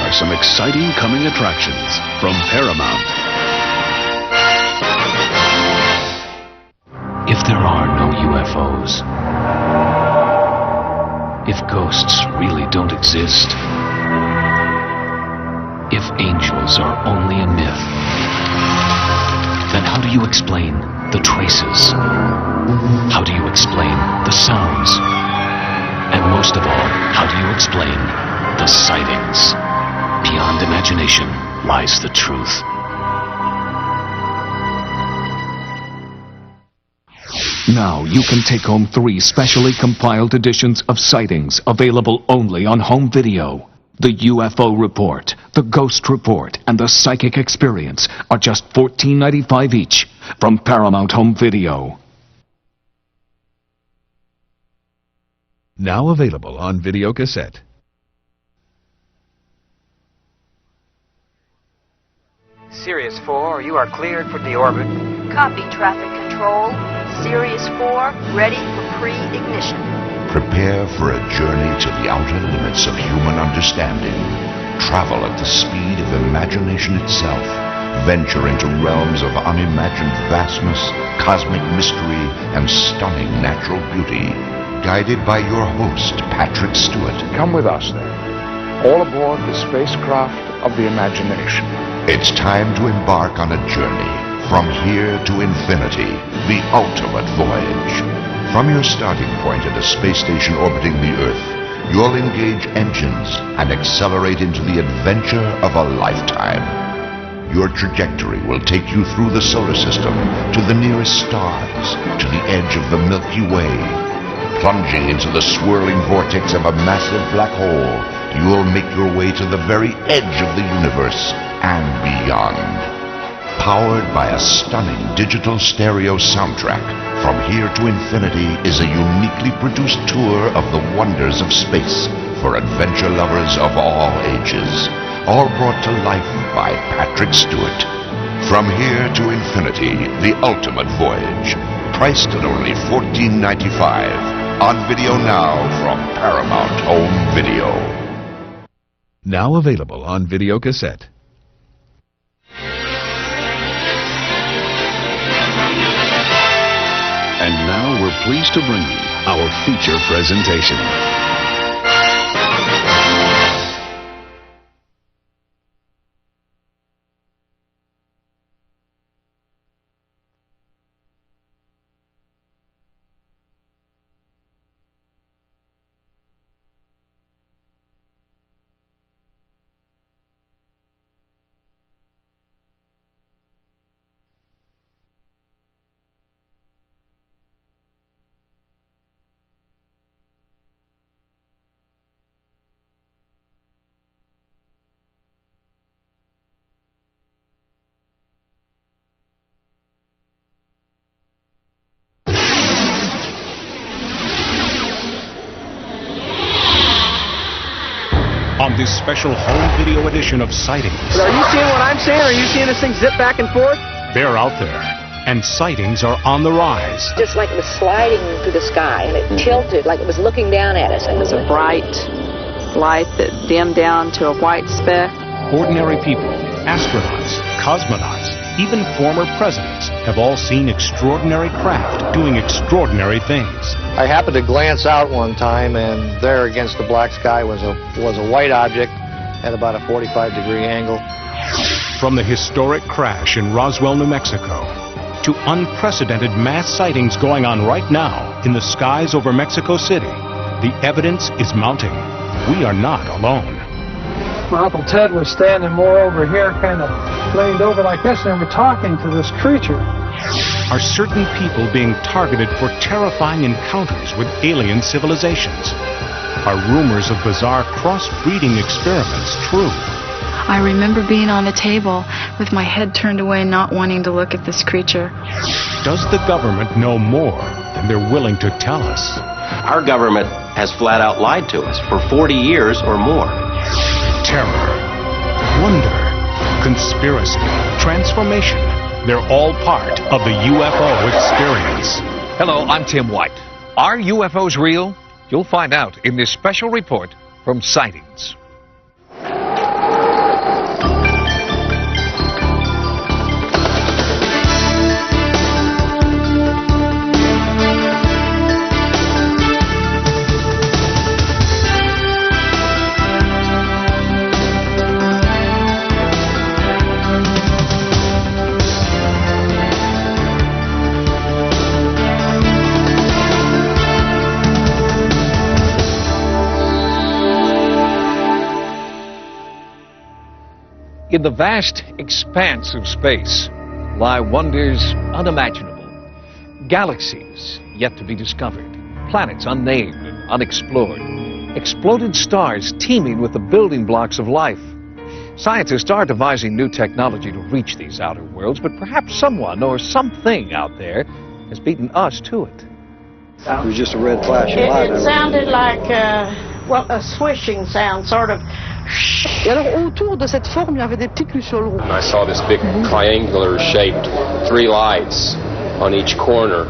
are some exciting coming attractions from Paramount. If there are no UFOs, if ghosts really don't exist, if angels are only a myth, then how do you explain the traces? How do you explain the sounds? And most of all, how do you explain the sightings? Beyond imagination lies the truth. Now you can take home 3 specially compiled editions of Sightings, available only on home video. The UFO Report, The Ghost Report, and The Psychic Experience are just $14.95 each from Paramount Home Video. Now available on video cassette. Sirius 4, you are cleared for deorbit. Copy, traffic control. Sirius 4, ready for pre-ignition. Prepare for a journey to the outer limits of human understanding. Travel at the speed of imagination itself. Venture into realms of unimagined vastness, cosmic mystery, and stunning natural beauty. Guided by your host, Patrick Stewart. Come with us, then. All aboard the spacecraft of the imagination. It's time to embark on a journey from here to infinity, the ultimate voyage. From your starting point at a space station orbiting the Earth, you'll engage engines and accelerate into the adventure of a lifetime. Your trajectory will take you through the solar system to the nearest stars, to the edge of the Milky Way. Plunging into the swirling vortex of a massive black hole, you will make your way to the very edge of the universe and beyond. Powered by a stunning digital stereo soundtrack, From Here to Infinity is a uniquely produced tour of the wonders of space for adventure lovers of all ages. All brought to life by Patrick Stewart. From Here to Infinity, the ultimate voyage. Priced at only $14.95. On video now from Paramount Home Video. Now available on video cassette. And now we're pleased to bring you our feature presentation. On this special home video edition of Sightings. Are you seeing what I'm seeing? Are you seeing this thing zip back and forth? They're out there, and sightings are on the rise. Just like it was sliding through the sky, and it tilted like it was looking down at us. It was a bright light that dimmed down to a white speck. Ordinary people, astronauts, cosmonauts, even former presidents have all seen extraordinary craft doing extraordinary things. I happened to glance out one time, and there against the black sky was a white object at about a 45-degree angle. From the historic crash in Roswell, New Mexico, to unprecedented mass sightings going on right now in the skies over Mexico City, the evidence is mounting. We are not alone. My Uncle Ted was standing more over here, kind of leaned over like this, and we're talking to this creature. Are certain people being targeted for terrifying encounters with alien civilizations? Are rumors of bizarre cross-breeding experiments true? I remember being on a table with my head turned away, not wanting to look at this creature. Does the government know more than they're willing to tell us? Our government has flat out lied to us for 40 years or more. Terror, wonder, conspiracy, transformation. They're all part of the UFO experience. Hello, I'm Tim White. Are UFOs real? You'll find out in this special report from Sightings. In the vast expanse of space lie wonders unimaginable. Galaxies yet to be discovered, planets unnamed and unexplored, exploded stars teeming with the building blocks of life. Scientists are devising new technology to reach these outer worlds, but perhaps someone or something out there has beaten us to it. It was just a red flash of light. It sounded like a swishing sound, sort of. Et alors autour de cette forme, il y avait des petits lucioles rouges. And I saw this big triangular-shaped 3 lights on each corner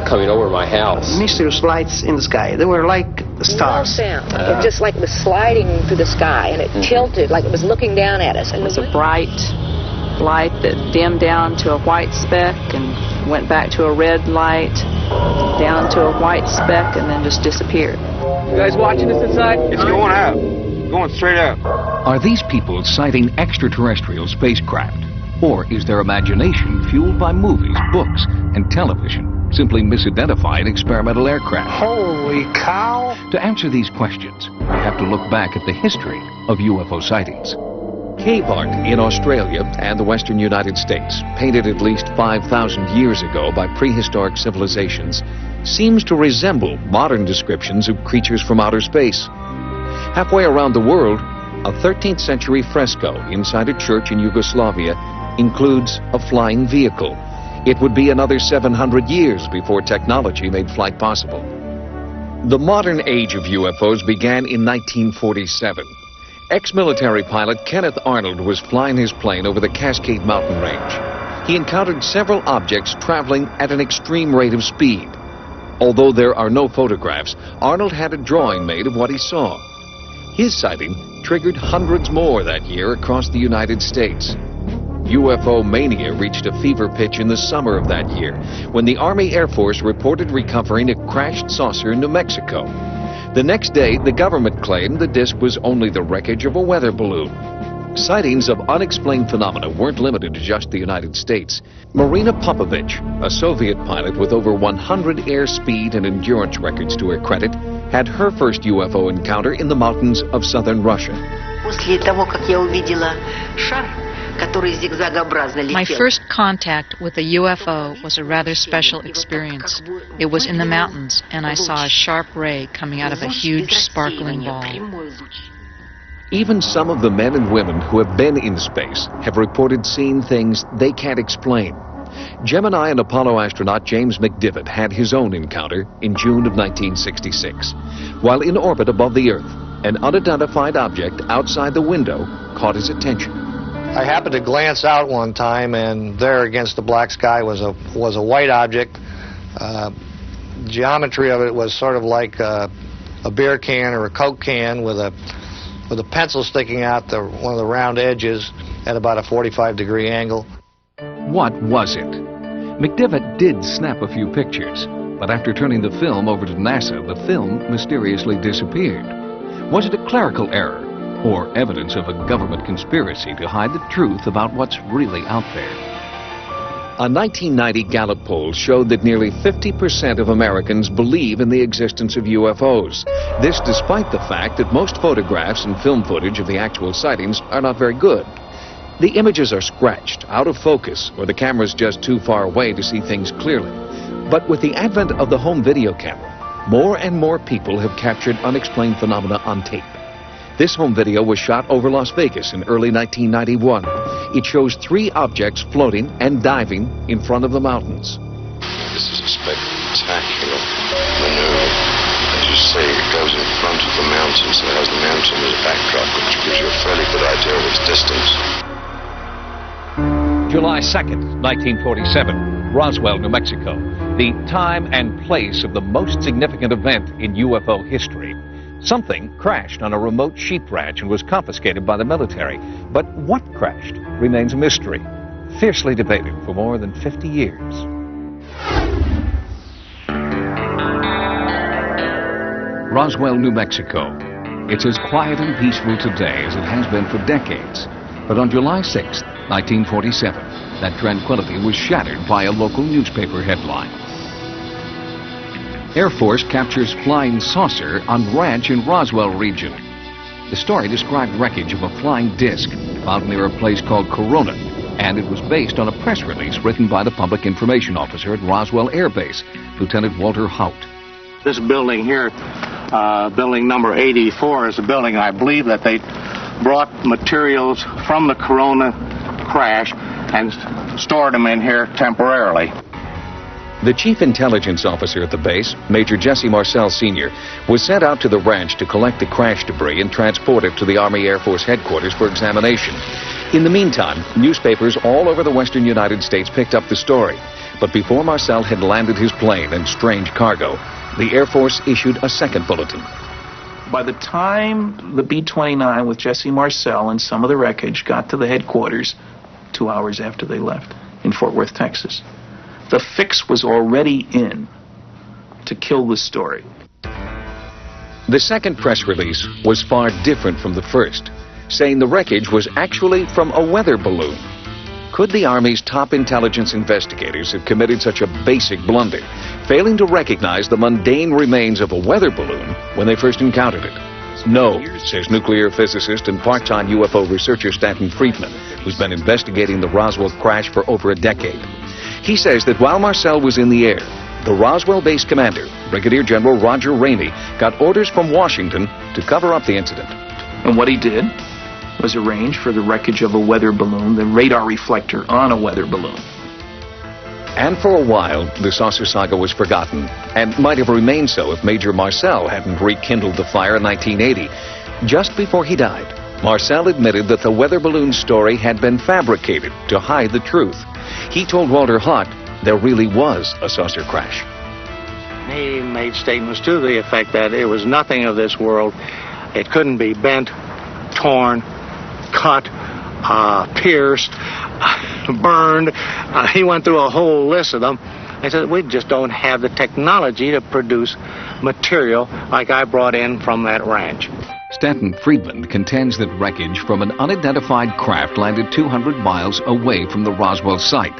coming over my house. Mysterious lights in the sky. They were like stars. Sound. It just like it was sliding through the sky, and it tilted like it was looking down at us. It was a bright light that dimmed down to a white speck and went back to a red light, down to a white speck, and then just disappeared. You guys watching this inside? It's going up. Going straight up. Are these people sighting extraterrestrial spacecraft? Or is their imagination fueled by movies, books, and television simply misidentified experimental aircraft? Holy cow! To answer these questions, we have to look back at the history of UFO sightings. Cave art in Australia and the western United States, painted at least 5,000 years ago by prehistoric civilizations, seems to resemble modern descriptions of creatures from outer space. Halfway around the world, a 13th century fresco inside a church in Yugoslavia includes a flying vehicle. It would be another 700 years before technology made flight possible. The modern age of UFOs began in 1947. Ex-military pilot Kenneth Arnold was flying his plane over the Cascade Mountain Range. He encountered several objects traveling at an extreme rate of speed. Although there are no photographs, Arnold had a drawing made of what he saw. His sighting triggered hundreds more that year across the United States. UFO mania reached a fever pitch in the summer of that year, when the Army Air Force reported recovering a crashed saucer in New Mexico. The next day, the government claimed the disc was only the wreckage of a weather balloon. Sightings of unexplained phenomena weren't limited to just the United States. Marina Popovich, a Soviet pilot with over 100 airspeed and endurance records to her credit, had her first UFO encounter in the mountains of southern Russia. My first contact with a UFO was a rather special experience. It was in the mountains, and I saw a sharp ray coming out of a huge sparkling ball. Even some of the men and women who have been in space have reported seeing things they can't explain. Gemini and Apollo astronaut James McDivitt had his own encounter in June of 1966. While in orbit above the Earth, an unidentified object outside the window caught his attention. I happened to glance out one time, and there against the black sky was a white object. Geometry of it was sort of like a beer can or a Coke can with a pencil sticking out one of the round edges at about a 45-degree angle. What was it? McDivitt did snap a few pictures, but after turning the film over to NASA, the film mysteriously disappeared. Was it a clerical error, or evidence of a government conspiracy to hide the truth about what's really out there? A 1990 Gallup poll showed that nearly 50% of Americans believe in the existence of UFOs. This despite the fact that most photographs and film footage of the actual sightings are not very good. The images are scratched, out of focus, or the camera's just too far away to see things clearly. But with the advent of the home video camera, more and more people have captured unexplained phenomena on tape. This home video was shot over Las Vegas in early 1991. It shows 3 objects floating and diving in front of the mountains. This is a spectacular maneuver. As you say, it goes in front of the mountain, so it has the mountain as a backdrop, which gives you a fairly good idea of its distance. July 2nd, 1947, Roswell, New Mexico, the time and place of the most significant event in UFO history. Something crashed on a remote sheep ranch and was confiscated by the military. But what crashed remains a mystery, fiercely debated for more than 50 years. Roswell, New Mexico. It's as quiet and peaceful today as it has been for decades. But on July 6th, 1947, that tranquility was shattered by a local newspaper headline. Air Force captures flying saucer on ranch in Roswell region. The story described wreckage of a flying disc found near a place called Corona, and it was based on a press release written by the public information officer at Roswell Air Base, Lieutenant Walter Haut. This building here, building number 84, is a building I believe that they brought materials from the Corona crash and stored them in here temporarily. The chief intelligence officer at the base, Major Jesse Marcel Sr., was sent out to the ranch to collect the crash debris and transport it to the Army Air Force headquarters for examination. In the meantime, newspapers all over the western United States picked up the story. But before Marcel had landed his plane and strange cargo, the Air Force issued a second bulletin. By the time the B-29 with Jesse Marcel and some of the wreckage got to the headquarters, 2 hours after they left in Fort Worth, Texas, the fix was already in to kill the story. The second press release was far different from the first, saying the wreckage was actually from a weather balloon. Could the Army's top intelligence investigators have committed such a basic blunder, failing to recognize the mundane remains of a weather balloon when they first encountered it? No, says nuclear physicist and part-time UFO researcher Stanton Friedman, who's been investigating the Roswell crash for over a decade. He says that while Marcel was in the air, the Roswell base commander, Brigadier General Roger Ramey, got orders from Washington to cover up the incident. And what he did was arrange for the wreckage of a weather balloon, the radar reflector on a weather balloon. And for a while, the saucer saga was forgotten, and might have remained so if Major Marcel hadn't rekindled the fire in 1980. Just before he died, Marcel admitted that the weather balloon story had been fabricated to hide the truth. He told Walter Haut there really was a saucer crash. He made statements to the effect that it was nothing of this world. It couldn't be bent, torn, cut, pierced, burned. He went through a whole list of them. I said, we just don't have the technology to produce material like I brought in from that ranch. Stanton Friedman contends that wreckage from an unidentified craft landed 200 miles away from the Roswell site.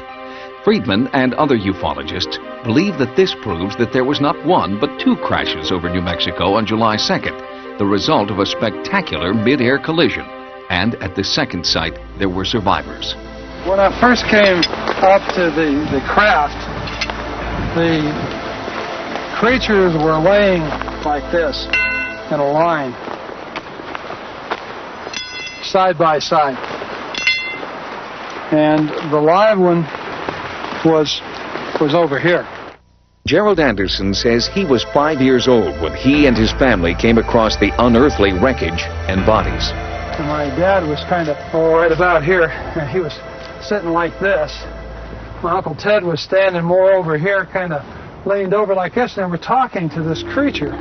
Friedman and other ufologists believe that this proves that there was not one but two crashes over New Mexico on July 2nd, the result of a spectacular mid-air collision. And at the second site, there were survivors. When I first came up to the craft, the creatures were laying like this in a line, side by side. And the live one was over here. Gerald Anderson says he was 5 years old when he and his family came across the unearthly wreckage and bodies. And my dad was kind of right about here, and he was sitting like this. My Uncle Ted was standing more over here, kind of leaned over like this, and we're talking to this creature.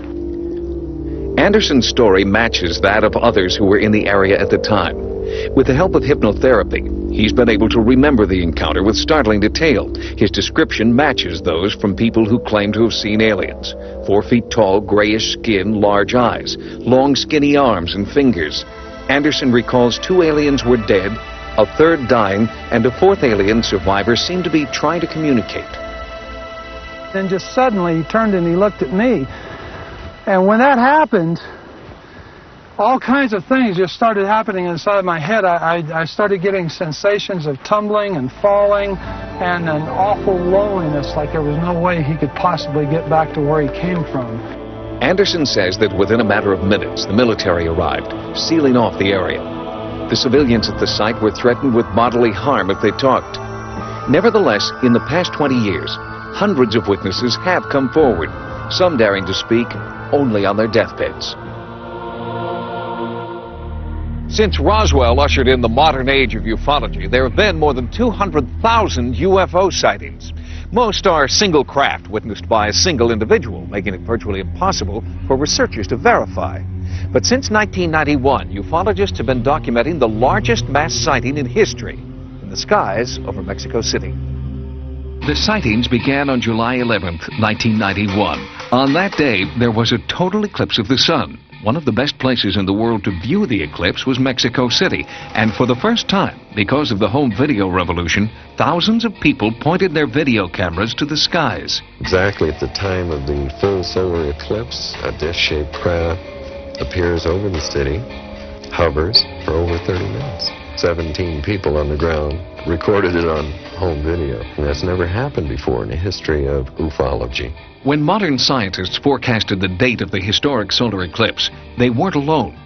Anderson's story matches that of others who were in the area at the time. With the help of hypnotherapy, he's been able to remember the encounter with startling detail. His description matches those from people who claim to have seen aliens. 4 feet tall, grayish skin, large eyes, long skinny arms and fingers. Anderson recalls 2 aliens were dead, a third dying, and a 4th alien survivor seemed to be trying to communicate. Then just suddenly he turned and he looked at me. And when that happened, all kinds of things just started happening inside my head. I started getting sensations of tumbling and falling and an awful loneliness, like there was no way he could possibly get back to where he came from. Anderson says that within a matter of minutes, the military arrived, sealing off the area. The civilians at the site were threatened with bodily harm if they talked. Nevertheless, in the past 20 years, hundreds of witnesses have come forward, some daring to speak only on their deathbeds. Since Roswell ushered in the modern age of ufology, there have been more than 200,000 UFO sightings. Most are single craft witnessed by a single individual, making it virtually impossible for researchers to verify. But since 1991, ufologists have been documenting the largest mass sighting in history in the skies over Mexico City. The sightings began on July 11th, 1991. On that day, there was a total eclipse of the sun. One of the best places in the world to view the eclipse was Mexico City. And for the first time, because of the home video revolution, thousands of people pointed their video cameras to the skies. Exactly at the time of the full solar eclipse, a disc-shaped craft appears over the city, hovers for over 30 minutes. 17 people on the ground, recorded it on home video. And that's never happened before in the history of ufology. When modern scientists forecasted the date of the historic solar eclipse, they weren't alone.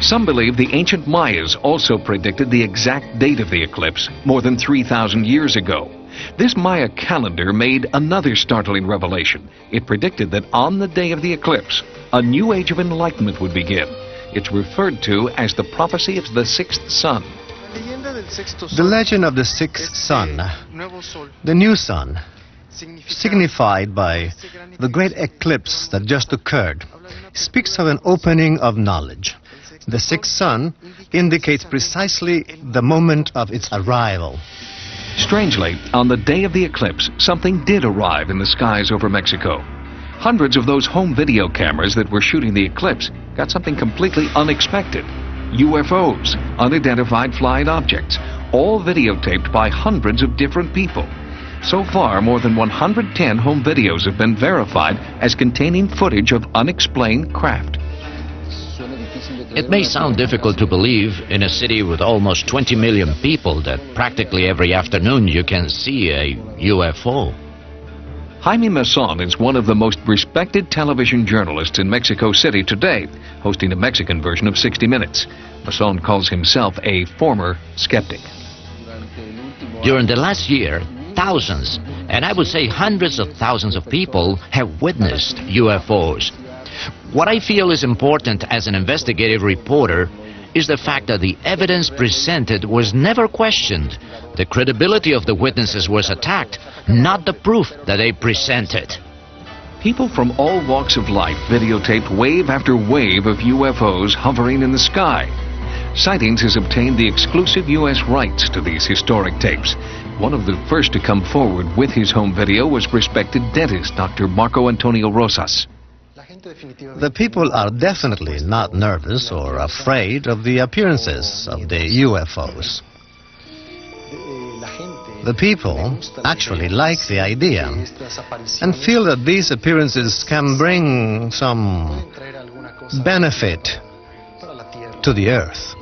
Some believe the ancient Mayas also predicted the exact date of the eclipse more than 3,000 years ago. This Maya calendar made another startling revelation. It predicted that on the day of the eclipse, a new age of enlightenment would begin. It's referred to as the prophecy of the sixth sun. The legend of the sixth sun, the new sun, signified by the great eclipse that just occurred, speaks of an opening of knowledge. The sixth sun indicates precisely the moment of its arrival. Strangely, on the day of the eclipse, something did arrive in the skies over Mexico. Hundreds of those home video cameras that were shooting the eclipse got something completely unexpected. UFOs, unidentified flying objects, all videotaped by hundreds of different people. So far, more than 110 home videos have been verified as containing footage of unexplained craft. It may sound difficult to believe in a city with almost 20 million people that practically every afternoon you can see a UFO. Jaime Mason is one of the most respected television journalists in Mexico City today, hosting a Mexican version of 60 Minutes. Mason calls himself a former skeptic. During the last year, thousands, and I would say hundreds of thousands of people have witnessed UFOs. What I feel is important as an investigative reporter is the fact that the evidence presented was never questioned. The credibility of the witnesses was attacked, not the proof that they presented. People from all walks of life videotaped wave after wave of UFOs hovering in the sky. Sightings has obtained the exclusive U.S. rights to these historic tapes. One of the first to come forward with his home video was respected dentist Dr. Marco Antonio Rosas. The people are definitely not nervous or afraid of the appearances of the UFOs. The people actually like the idea and feel that these appearances can bring some benefit to the Earth.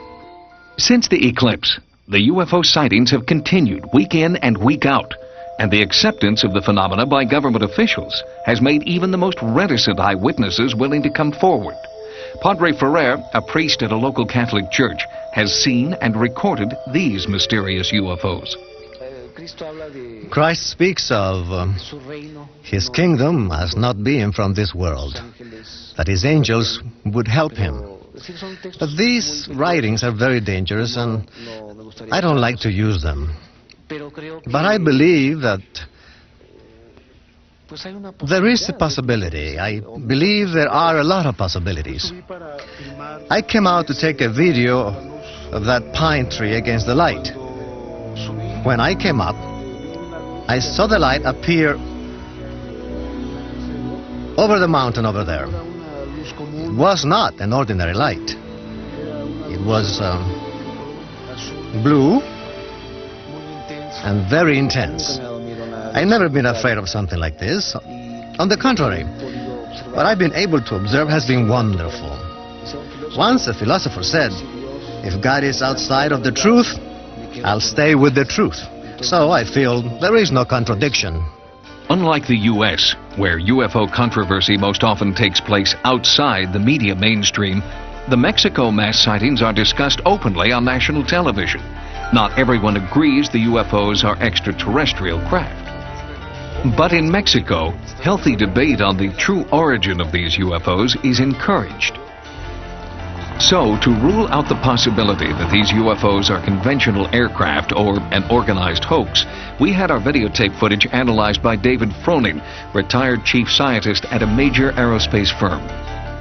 Since the eclipse, the UFO sightings have continued week in and week out, and the acceptance of the phenomena by government officials has made even the most reticent eyewitnesses willing to come forward. Padre Ferrer, a priest at a local Catholic church, has seen and recorded these mysterious UFOs. Christ speaks of his kingdom as not being from this world, that his angels would help him. But these writings are very dangerous and I don't like to use them. But I believe that there is a possibility. I believe there are a lot of possibilities. I came out to take a video of that pine tree against the light. When I came up, I saw the light appear over the mountain over there. It was not an ordinary light. It was blue and very intense. I've never been afraid of something like this. On the contrary, what I've been able to observe has been wonderful. Once a philosopher said, if God is outside of the truth, I'll stay with the truth. So I feel there is no contradiction. Unlike the U.S., where UFO controversy most often takes place outside the media mainstream, the Mexico mass sightings are discussed openly on national television. Not everyone agrees the UFOs are extraterrestrial craft. But in Mexico, healthy debate on the true origin of these UFOs is encouraged. So, to rule out the possibility that these UFOs are conventional aircraft or an organized hoax, we had our videotape footage analyzed by David Froning, retired chief scientist at a major aerospace firm.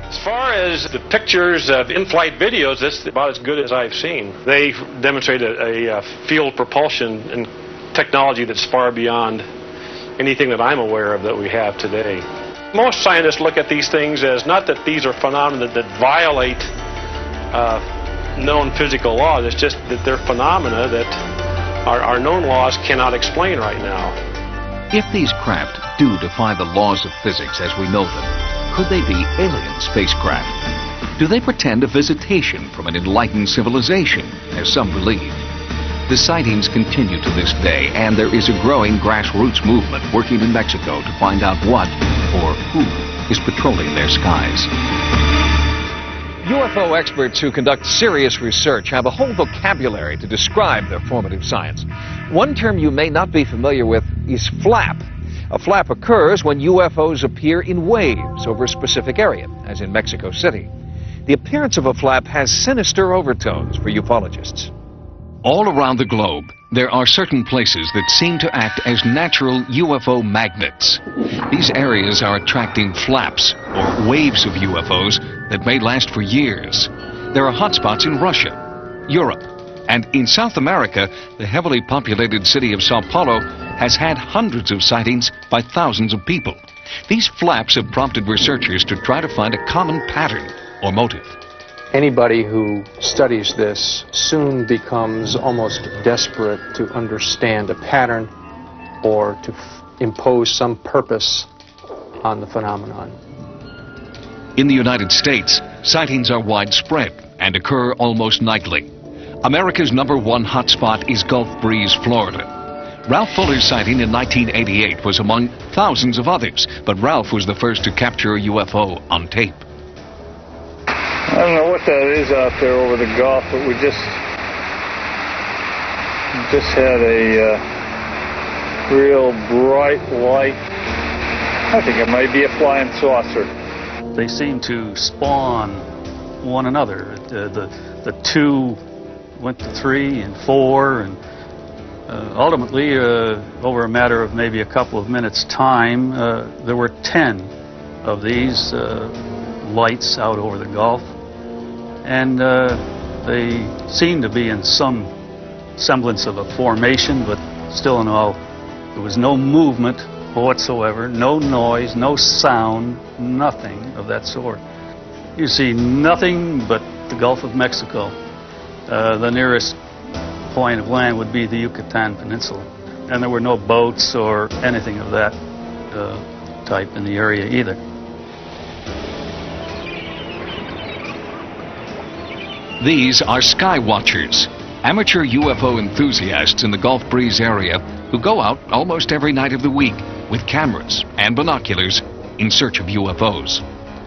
As far as the pictures of in-flight videos, that's about as good as I've seen. They demonstrate a field propulsion and technology that's far beyond anything that I'm aware of that we have today. Most scientists look at these things as not that these are phenomena that violate known physical laws. It's just that they're phenomena that our known laws cannot explain right now. If these craft do defy the laws of physics as we know them, could they be alien spacecraft? Do they pretend a visitation from an enlightened civilization, as some believe? The sightings continue to this day, and there is a growing grassroots movement working in Mexico to find out what or who is patrolling their skies. UFO experts who conduct serious research have a whole vocabulary to describe their formative science. One term you may not be familiar with is flap. A flap occurs when UFOs appear in waves over a specific area, as in Mexico City. The appearance of a flap has sinister overtones for ufologists. All around the globe, there are certain places that seem to act as natural UFO magnets. These areas are attracting flaps, or waves of UFOs, that may last for years. There are hotspots in Russia, Europe, and in South America, the heavily populated city of Sao Paulo has had hundreds of sightings by thousands of people. These flaps have prompted researchers to try to find a common pattern or motive. Anybody who studies this soon becomes almost desperate to understand a pattern or to impose some purpose on the phenomenon. In the United States, sightings are widespread and occur almost nightly. America's #1 hotspot is Gulf Breeze, Florida. Ralph Fuller's sighting in 1988 was among thousands of others, but Ralph was the first to capture a UFO on tape. I don't know what that is out there over the Gulf, but we just had a real bright light. I think it might be a flying saucer. They seem to spawn one another. The two went to 3 and 4, and ultimately, over a matter of maybe a couple of minutes' time, there were 10 of these lights out over the Gulf. And they seem to be in some semblance of a formation, but still in all, there was no movement whatsoever, no noise, no sound, nothing of that sort. You see nothing but the Gulf of Mexico. The nearest point of land would be the Yucatan Peninsula. And there were no boats or anything of that type in the area either. These are sky watchers, amateur UFO enthusiasts in the Gulf Breeze area who go out almost every night of the week with cameras and binoculars in search of UFOs.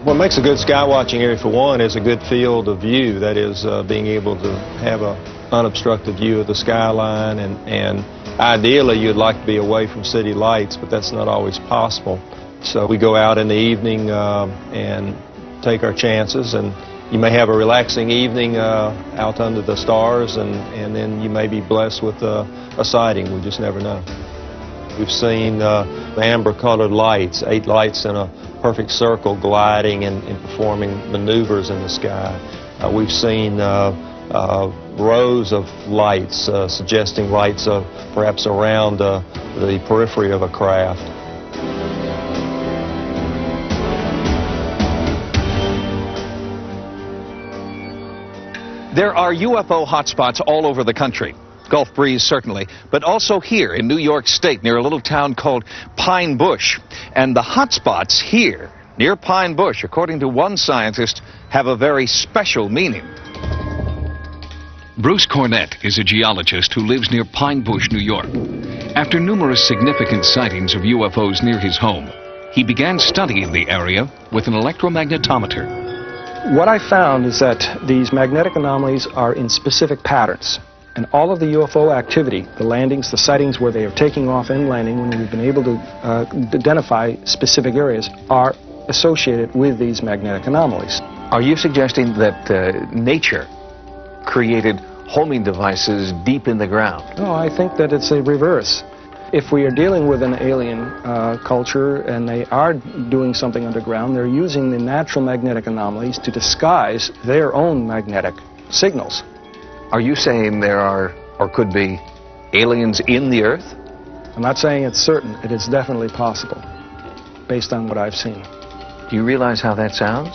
What makes a good sky watching area, for one, is a good field of view. That is, being able to have an unobstructed view of the skyline, and ideally you'd like to be away from city lights, but that's not always possible. So we go out in the evening and take our chances, and you may have a relaxing evening out under the stars, and then you may be blessed with a sighting. We just never know. We've seen amber-colored lights, 8 lights in a perfect circle gliding and performing maneuvers in the sky. We've seen rows of lights suggesting lights perhaps around the periphery of a craft. There are UFO hotspots all over the country. Gulf Breeze, certainly, but also here in New York State near a little town called Pine Bush. And the hotspots here near Pine Bush, according to one scientist, have a very special meaning. Bruce Cornett is a geologist who lives near Pine Bush, New York. After numerous significant sightings of UFOs near his home, he began studying the area with an electromagnetometer. What I found is that these magnetic anomalies are in specific patterns. And all of the UFO activity, the landings, the sightings where they are taking off and landing, when we've been able to identify specific areas, are associated with these magnetic anomalies. Are you suggesting that nature created homing devices deep in the ground? No, I think that it's a reverse. If we are dealing with an alien culture and they are doing something underground, they're using the natural magnetic anomalies to disguise their own magnetic signals. Are you saying there are, or could be, aliens in the Earth? I'm not saying it's certain. It is definitely possible, based on what I've seen. Do you realize how that sounds?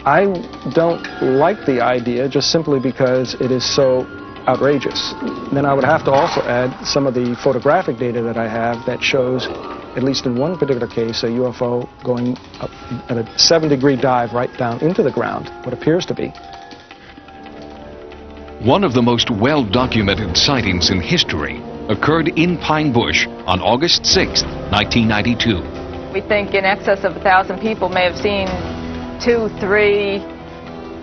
I don't like the idea just simply because it is so outrageous. Then I would have to also add some of the photographic data that I have that shows, at least in one particular case, a UFO going up at a 7-degree dive right down into the ground, what appears to be. One of the most well-documented sightings in history occurred in Pine Bush on August 6, 1992. We think in excess of 1,000 people may have seen 2, 3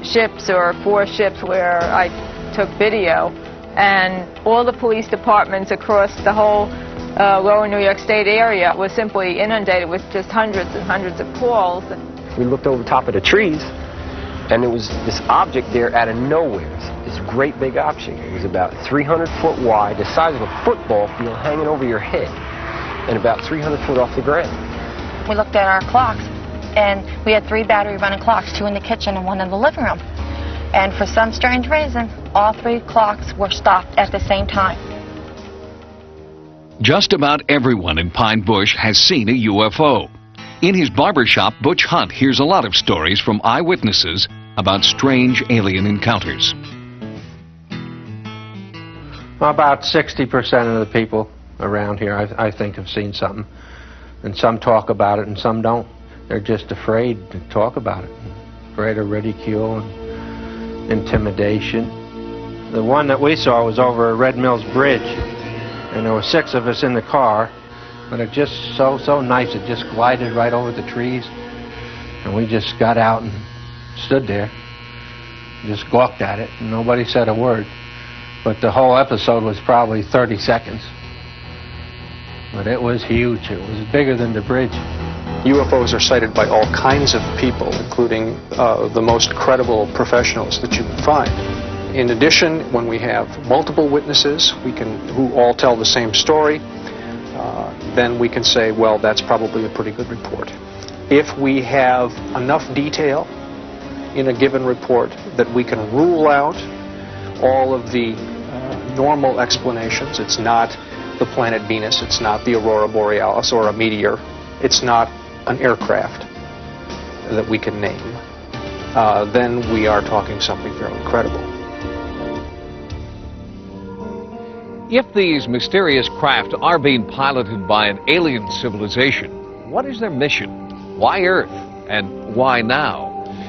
ships or 4 ships where I took video, and all the police departments across the whole lower New York State area was simply inundated with just hundreds and hundreds of calls. We looked over the top of the trees, and there was this object there out of nowhere, this great big object. It was about 300 foot wide, the size of a football field hanging over your head, and about 300 foot off the ground. We looked at our clocks, and we had 3 battery-running clocks, 2 in the kitchen and 1 in the living room. And for some strange reason, all 3 clocks were stopped at the same time. Just about everyone in Pine Bush has seen a UFO. In his barbershop, Butch Hunt hears a lot of stories from eyewitnesses about strange alien encounters. About 60% of the people around here, I think, have seen something. And some talk about it and some don't. They're just afraid to talk about it. Afraid of ridicule and intimidation. The one that we saw was over at Red Mills Bridge, and there were 6 of us in the car, but it just so nice. It just glided right over the trees, and we just got out and stood there, just gawked at it, and nobody said a word. But the whole episode was probably 30 seconds. But it was huge. It was bigger than the bridge. UFOs are cited by all kinds of people, including the most credible professionals that you can find. In addition, when we have multiple witnesses who all tell the same story, then we can say, well, that's probably a pretty good report. If we have enough detail in a given report that we can rule out all of the normal explanations, it's not the planet Venus, it's not the Aurora Borealis or a meteor, it's not an aircraft that we can name, then we are talking something fairly credible. If these mysterious craft are being piloted by an alien civilization, what is their mission? Why Earth? And why now?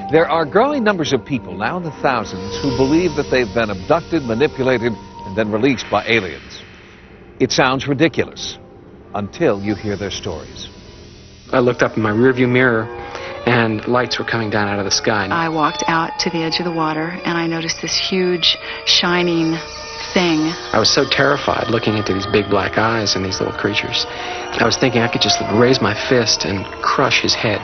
There are growing numbers of people, now in the thousands, who believe that they've been abducted, manipulated, and then released by aliens. It sounds ridiculous until you hear their stories. I looked up in my rearview mirror, and lights were coming down out of the sky. I walked out to the edge of the water, and I noticed this huge, shining thing. I was so terrified looking into these big black eyes and these little creatures. I was thinking I could just raise my fist and crush his head.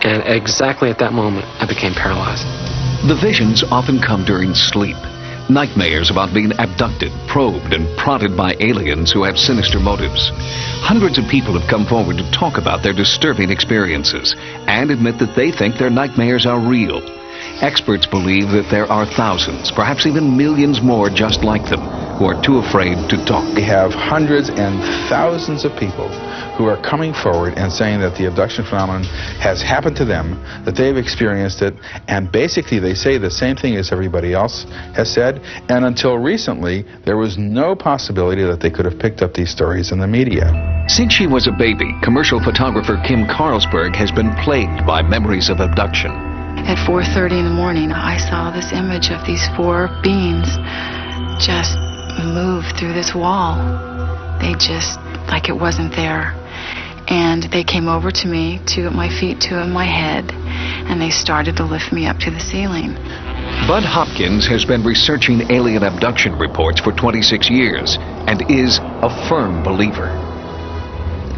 And exactly at that moment, I became paralyzed. The visions often come during sleep. Nightmares about being abducted, probed, and prodded by aliens who have sinister motives. Hundreds of people have come forward to talk about their disturbing experiences and admit that they think their nightmares are real. Experts believe that there are thousands, perhaps even millions more just like them, who are too afraid to talk. We have hundreds and thousands of people who are coming forward and saying that the abduction phenomenon has happened to them, that they've experienced it, and basically they say the same thing as everybody else has said, and until recently, there was no possibility that they could have picked up these stories in the media. Since she was a baby, commercial photographer Kim Carlsberg has been plagued by memories of abduction. At 4:30 in the morning, I saw this image of these 4 beings just move through this wall. They just, like it wasn't there. And they came over to me, 2 at my feet, 2 in my head, and they started to lift me up to the ceiling. Bud Hopkins has been researching alien abduction reports for 26 years and is a firm believer.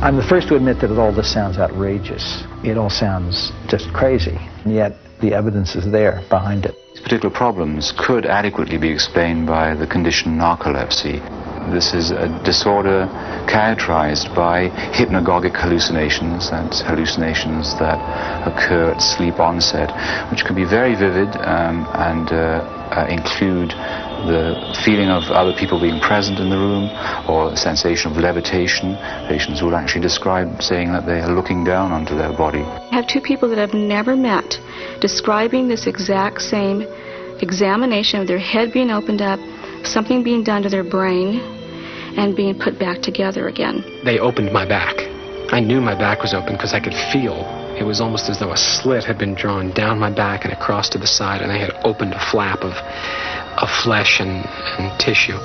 I'm the first to admit that all this sounds outrageous. It all sounds just crazy, and yet the evidence is there behind it. These particular problems could adequately be explained by the condition narcolepsy. This is a disorder characterized by hypnagogic hallucinations, and hallucinations that occur at sleep onset, which can be very vivid and include the feeling of other people being present in the room, or a sensation of levitation. Patients will actually describe saying that they are looking down onto their body. I have 2 people that I've never met describing this exact same examination of their head being opened up, something being done to their brain, and being put back together again. They opened my back. I knew my back was open because I could feel. It was almost as though a slit had been drawn down my back and across to the side, and they had opened a flap of of flesh and tissue.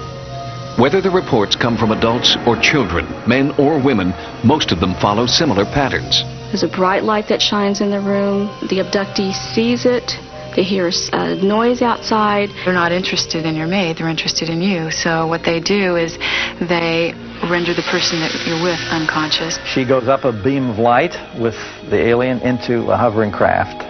Whether the reports come from adults or children, men or women, most of them follow similar patterns. There's a bright light that shines in the room. The abductee sees it. They hear a noise outside. They're not interested in your mate, they're interested in you. So what they do is they render the person that you're with unconscious. She goes up a beam of light with the alien into a hovering craft.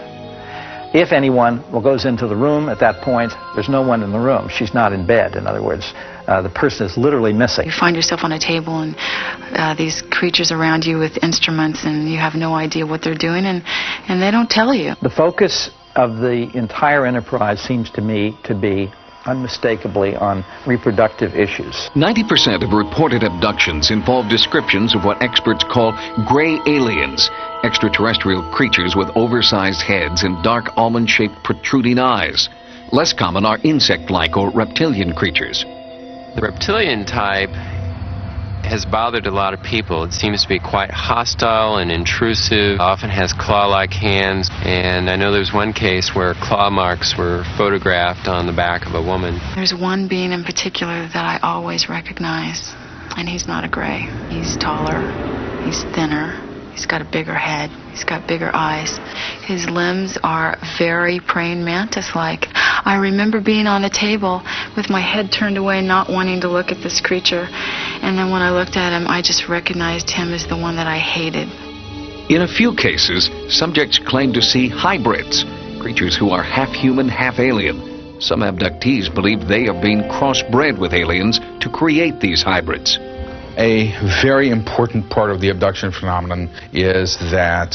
If anyone goes into the room at that point, there's no one in the room. She's not in bed, in other words. The person is literally missing. You find yourself on a table and these creatures around you with instruments, and you have no idea what they're doing, and they don't tell you. The focus of the entire enterprise seems to me to be unmistakably on reproductive issues. 90% of reported abductions involve descriptions of what experts call gray aliens, extraterrestrial creatures with oversized heads and dark almond-shaped protruding eyes. Less common are insect-like or reptilian creatures. The reptilian type has bothered a lot of people. It seems to be quite hostile and intrusive, often has claw-like hands, and I know there's one case where claw marks were photographed on the back of a woman. There's one being in particular that I always recognize, and he's not a gray. He's taller, he's thinner, he's got a bigger head, he's got bigger eyes. His limbs are very praying mantis-like. I remember being on the table with my head turned away, not wanting to look at this creature. And then when I looked at him, I just recognized him as the one that I hated. In a few cases, subjects claim to see hybrids, creatures who are half human, half alien. Some abductees believe they are being crossbred with aliens to create these hybrids. A very important part of the abduction phenomenon is that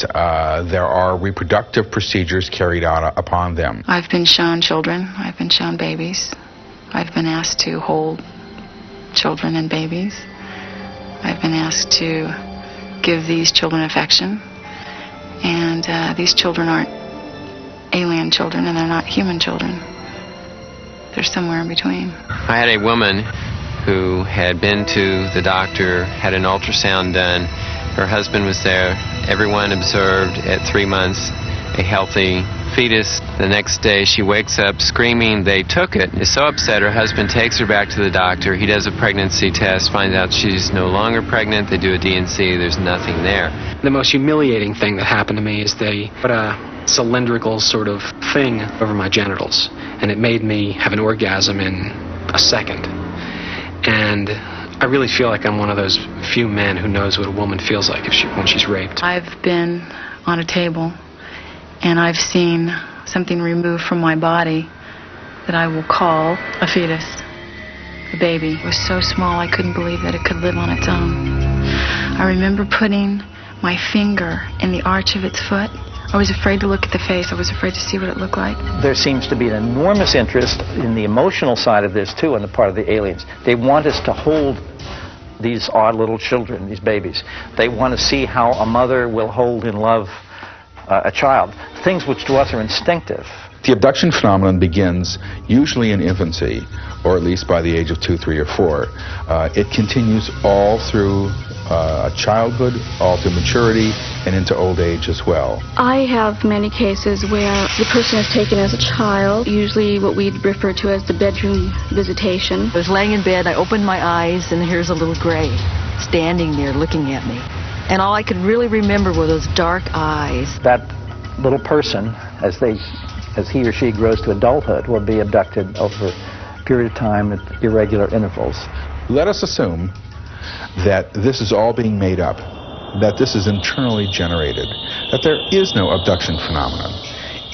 there are reproductive procedures carried out upon them. I've been shown children, I've been shown babies. I've been asked to hold children and babies. I've been asked to give these children affection. And these children aren't alien children, and they're not human children. They're somewhere in between. I had a woman who had been to the doctor, had an ultrasound done. Her husband was there. Everyone observed at 3 months a healthy fetus. The next day she wakes up screaming. They took it. Is so upset. Her husband takes her back to the doctor. He does a pregnancy test, finds out she's no longer pregnant. They do a D&C. There's nothing there. The most humiliating thing that happened to me is they put a cylindrical sort of thing over my genitals, and it made me have an orgasm in a second. And I really feel like I'm one of those few men who knows what a woman feels like when she's raped. I've been on a table and I've seen something removed from my body that I will call a fetus, a baby. It was so small I couldn't believe that it could live on its own. I remember putting my finger in the arch of its foot. I was afraid to look at the face. I was afraid to see what it looked like. There seems to be an enormous interest in the emotional side of this, too, on the part of the aliens. They want us to hold these odd little children, these babies. They want to see how a mother will hold in love a child, things which to us are instinctive. The abduction phenomenon begins usually in infancy, or at least by the age of 2, 3, or 4. It continues all through childhood, all through maturity, and into old age as well. I have many cases where the person is taken as a child, usually what we refer to as the bedroom visitation. I was laying in bed, I opened my eyes, and here's a little gray standing there looking at me. And all I could really remember were those dark eyes. That little person, as he or she grows to adulthood, will be abducted over a period of time at irregular intervals. Let us assume that this is all being made up, that this is internally generated, that there is no abduction phenomenon.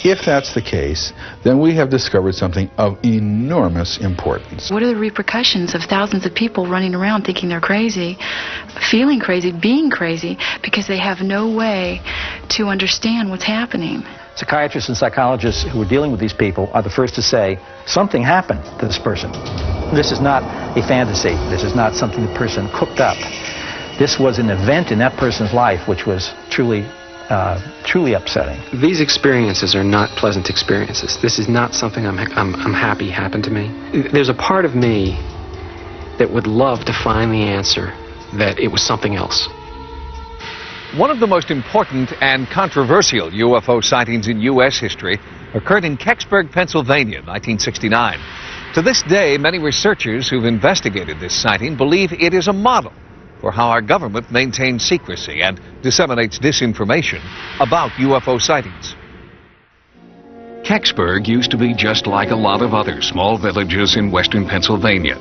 If that's the case, then we have discovered something of enormous importance. What are the repercussions of thousands of people running around thinking they're crazy, feeling crazy, being crazy, because they have no way to understand what's happening? Psychiatrists and psychologists who are dealing with these people are the first to say, something happened to this person. This is not a fantasy. This is not something the person cooked up. This was an event in that person's life which was truly upsetting. These experiences are not pleasant experiences. This is not something I'm happy happened to me. There's a part of me that would love to find the answer that it was something else. One of the most important and controversial UFO sightings in U.S. history occurred in Kecksburg, Pennsylvania, 1969. To this day, many researchers who've investigated this sighting believe it is a model for how our government maintains secrecy and disseminates disinformation about UFO sightings. Kecksburg used to be just like a lot of other small villages in western Pennsylvania.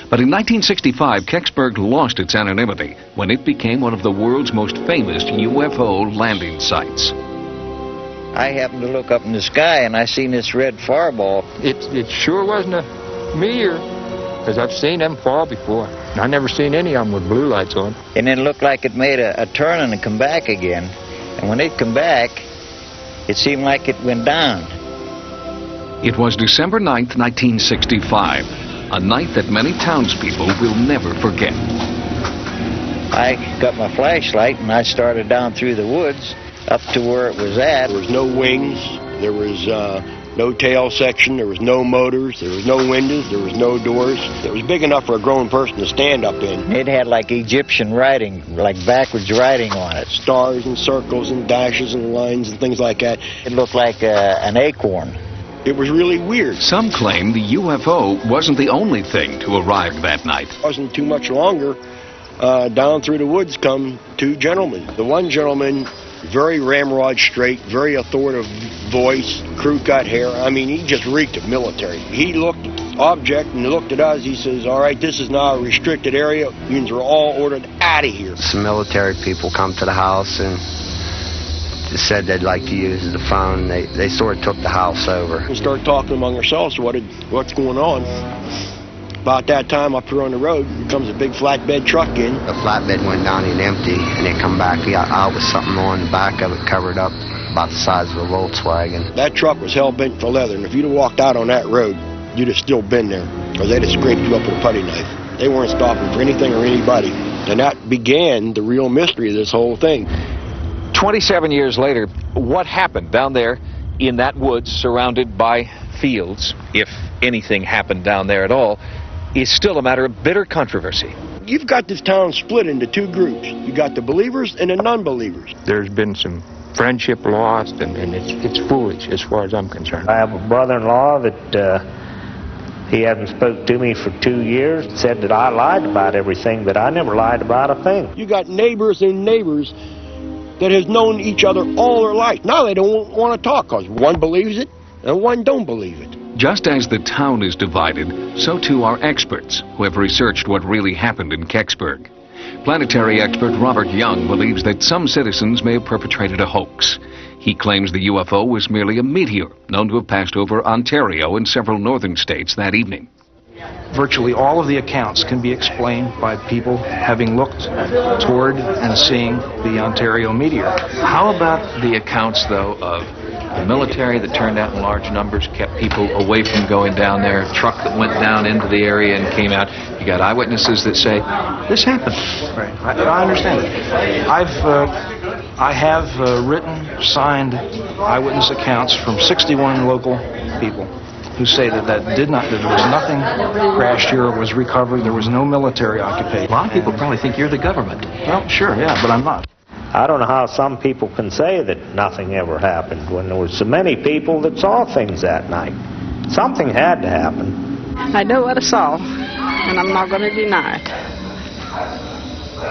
But in 1965, Kecksburg lost its anonymity when it became one of the world's most famous UFO landing sites. I happened to look up in the sky and I seen this red fireball. It sure wasn't a meteor, because I've seen them fall before. And I never seen any of them with blue lights on. And it looked like it made a turn and come back again. And when it come back, it seemed like it went down. It was December 9th, 1965, a night that many townspeople will never forget. I got my flashlight and I started down through the woods up to where it was at. There was no wings, there was no tail section, there was no motors, there was no windows, there was no doors. It was big enough for a grown person to stand up in. It had like Egyptian writing, like backwards writing on it. Stars and circles and dashes and lines and things like that. It looked like an acorn. It was really weird. Some claim the UFO wasn't the only thing to arrive that night. It wasn't too much longer. Down through the woods come two gentlemen. The one gentleman, very ramrod straight, very authoritative voice, crew cut hair. I mean, he just reeked of military. He looked at the object and looked at us. He says, all right, this is now a restricted area. Unions are all ordered out of here. Some military people come to the house and said they'd like to use the phone. They sort of took the house over. We started talking among ourselves, what's going on. About that time, up here on the road, comes a big flatbed truck in. The flatbed went down and empty, and it come back out with something on the back of it covered up about the size of a Volkswagen. That truck was hell-bent for leather, and if you'd have walked out on that road, you'd have still been there, because they'd have scraped you up with a putty knife. They weren't stopping for anything or anybody. And that began the real mystery of this whole thing. 27 years later, what happened down there in that woods surrounded by fields, if anything happened down there at all, is still a matter of bitter controversy. You've got this town split into two groups. You got the believers and the non-believers. There's been some friendship lost, and it's foolish as far as I'm concerned. I have a brother-in-law that he hasn't spoke to me for 2 years, said that I lied about everything, but I never lied about a thing. You got neighbors and neighbors that has known each other all their life. Now they don't want to talk because one believes it and one don't believe it. Just as the town is divided, so too are experts who have researched what really happened in Kecksburg. Planetary expert Robert Young believes that some citizens may have perpetrated a hoax. He claims the UFO was merely a meteor known to have passed over Ontario and several northern states that evening. Virtually all of the accounts can be explained by people having looked toward and seeing the Ontario meteor. How about the accounts, though, of the military that turned out in large numbers, kept people away from going down there, a truck that went down into the area and came out? You got eyewitnesses that say, this happened. Right. I understand it. I have written, signed eyewitness accounts from 61 local people who say that there was nothing crashed here or was recovered. There was no military occupation. A lot of people probably think you're the government. Well, sure, yeah, but I'm not. I don't know how some people can say that nothing ever happened when there were so many people that saw things that night. Something had to happen. I know what I saw, and I'm not going to deny it.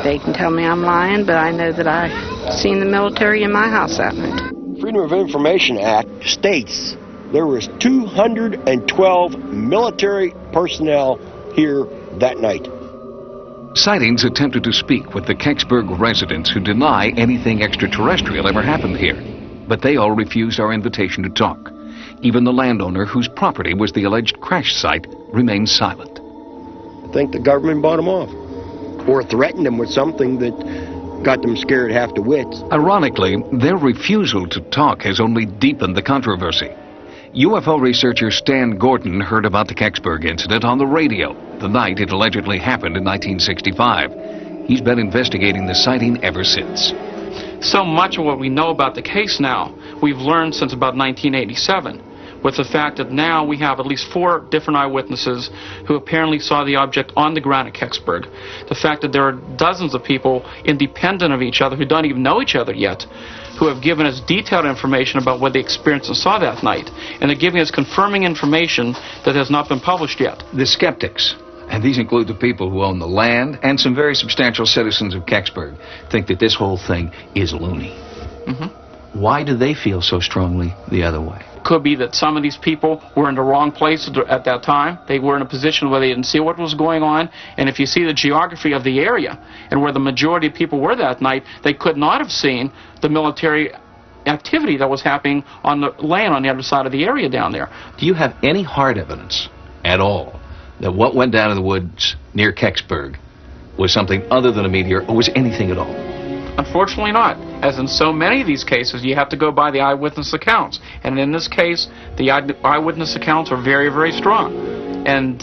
They can tell me I'm lying, but I know that I seen the military in my house that night. Freedom of Information Act states there was 212 military personnel here that night. Sightings attempted to speak with the Kecksburg residents who deny anything extraterrestrial ever happened here, but they all refused our invitation to talk. Even the landowner whose property was the alleged crash site remained silent. I think the government bought them off, or threatened them with something that got them scared half to wits. Ironically, their refusal to talk has only deepened the controversy. UFO researcher Stan Gordon heard about the Kecksburg incident on the radio the night it allegedly happened in 1965. He's been investigating the sighting ever since. So much of what we know about the case now, we've learned since about 1987, with the fact that now we have at least 4 different eyewitnesses who apparently saw the object on the ground at Kecksburg. The fact that there are dozens of people independent of each other who don't even know each other yet, who have given us detailed information about what they experienced and saw that night. And they're giving us confirming information that has not been published yet. The skeptics, and these include the people who own the land and some very substantial citizens of Kecksburg, think that this whole thing is loony. Why do they feel so strongly the other way? Could be that some of these people were in the wrong place at that time. They were in a position where they didn't see what was going on. And if you see the geography of the area and where the majority of people were that night, they could not have seen the military activity that was happening on the land on the other side of the area down there. Do you have any hard evidence at all that what went down in the woods near Kecksburg was something other than a meteor, or was anything at all? Unfortunately not. As in so many of these cases, you have to go by the eyewitness accounts. And in this case, the eyewitness accounts are very, very strong. And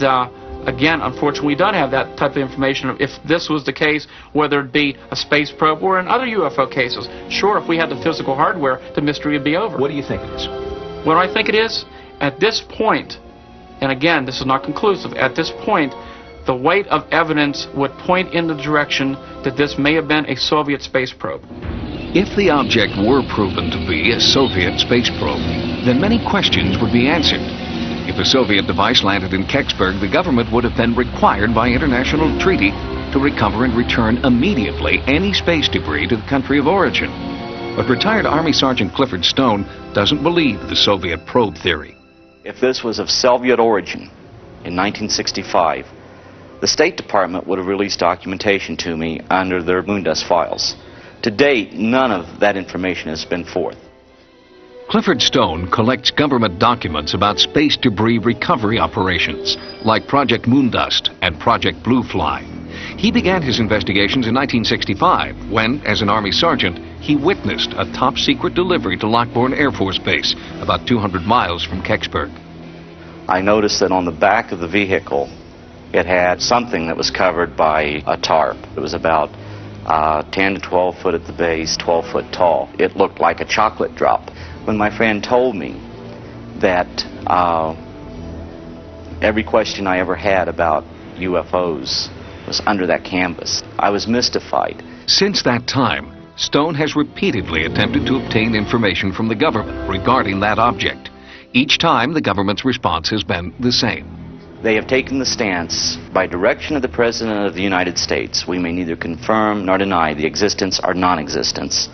again, unfortunately, we don't have that type of information. If this was the case, whether it be a space probe or in other UFO cases, sure, if we had the physical hardware, the mystery would be over. What do you think it is? What I think it is, at this point, and again, this is not conclusive, at this point, the weight of evidence would point in the direction that this may have been a Soviet space probe. If the object were proven to be a Soviet space probe, then many questions would be answered. If a Soviet device landed in Kecksburg, the government would have been required by international treaty to recover and return immediately any space debris to the country of origin. But retired Army Sergeant Clifford Stone doesn't believe the Soviet probe theory. If this was of Soviet origin in 1965, the State Department would have released documentation to me under their Moondust files. To date, none of that information has been forth. Clifford Stone collects government documents about space debris recovery operations, like Project Moondust and Project Blue Fly. He began his investigations in 1965 when, as an Army sergeant, he witnessed a top-secret delivery to Lockbourne Air Force Base, about 200 miles from Kecksburg. I noticed that on the back of the vehicle, it had something that was covered by a tarp. It was about 10 to 12 foot at the base, 12 foot tall. It looked like a chocolate drop. When my friend told me that every question I ever had about UFOs was under that canvas, I was mystified. Since that time, Stone has repeatedly attempted to obtain information from the government regarding that object. Each time, the government's response has been the same. They have taken the stance, by direction of the President of the United States, we may neither confirm nor deny the existence or non-existence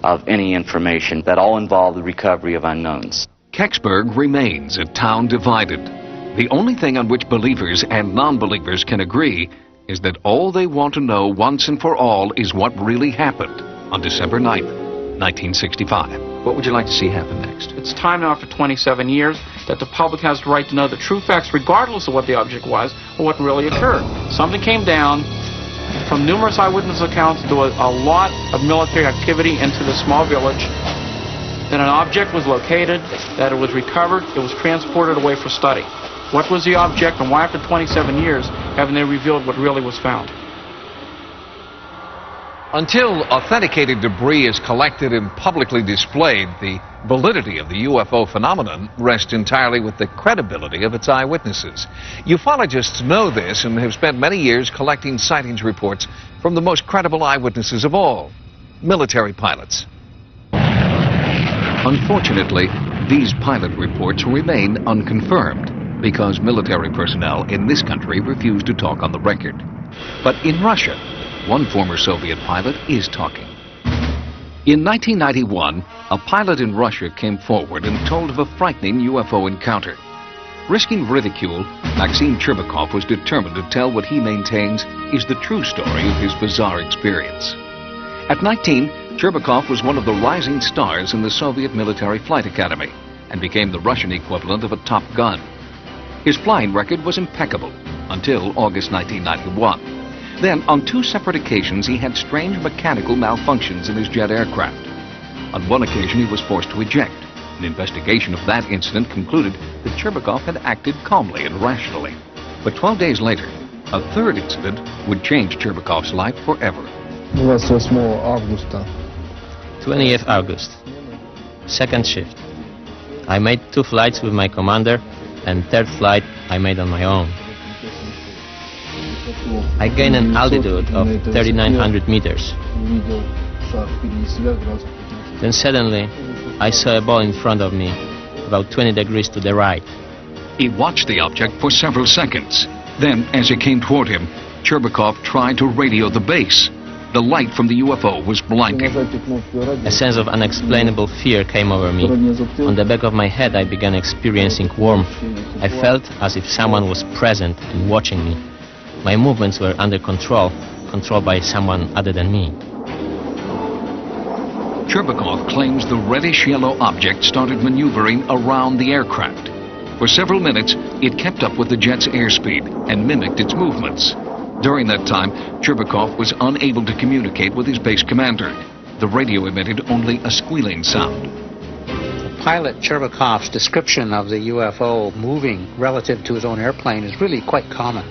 of any information that all involve the recovery of unknowns. Kecksburg remains a town divided. The only thing on which believers and non-believers can agree is that all they want to know once and for all is what really happened on December 9th, 1965. What would you like to see happen next? It's time now, after 27 years, that the public has the right to know the true facts regardless of what the object was or what really occurred. Something came down. From numerous eyewitness accounts, there was a lot of military activity into this small village. Then an object was located, that it was recovered, it was transported away for study. What was the object, and why after 27 years haven't they revealed what really was found? Until authenticated debris is collected and publicly displayed, the validity of the UFO phenomenon rests entirely with the credibility of its eyewitnesses. Ufologists know this and have spent many years collecting sightings reports from the most credible eyewitnesses of all, military pilots. Unfortunately, these pilot reports remain unconfirmed because military personnel in this country refuse to talk on the record. But in Russia, one former Soviet pilot is talking. In 1991, a pilot in Russia came forward and told of a frightening UFO encounter. Risking ridicule, Maxim Cherbakov was determined to tell what he maintains is the true story of his bizarre experience. At 19, Cherbakov was one of the rising stars in the Soviet Military Flight Academy and became the Russian equivalent of a Top Gun. His flying record was impeccable until August 1991. Then, on 2 separate occasions, he had strange mechanical malfunctions in his jet aircraft. On one occasion, he was forced to eject. An investigation of that incident concluded that Cherbakov had acted calmly and rationally. But 12 days later, a third incident would change Cherbakov's life forever. 28 августа. 20th August. Second shift. I made 2 flights with my commander, and 3rd flight I made on my own. I gained an altitude of 3,900 meters. Then suddenly, I saw a ball in front of me, about 20 degrees to the right. He watched the object for several seconds. Then, as it came toward him, Cherbakov tried to radio the base. The light from the UFO was blinding. A sense of unexplainable fear came over me. On the back of my head, I began experiencing warmth. I felt as if someone was present and watching me. My movements were under control, controlled by someone other than me. Cherbakov claims the reddish-yellow object started maneuvering around the aircraft. For several minutes, it kept up with the jet's airspeed and mimicked its movements. During that time, Cherbakov was unable to communicate with his base commander. The radio emitted only a squealing sound. Pilot Cherbakov's description of the UFO moving relative to his own airplane is really quite common.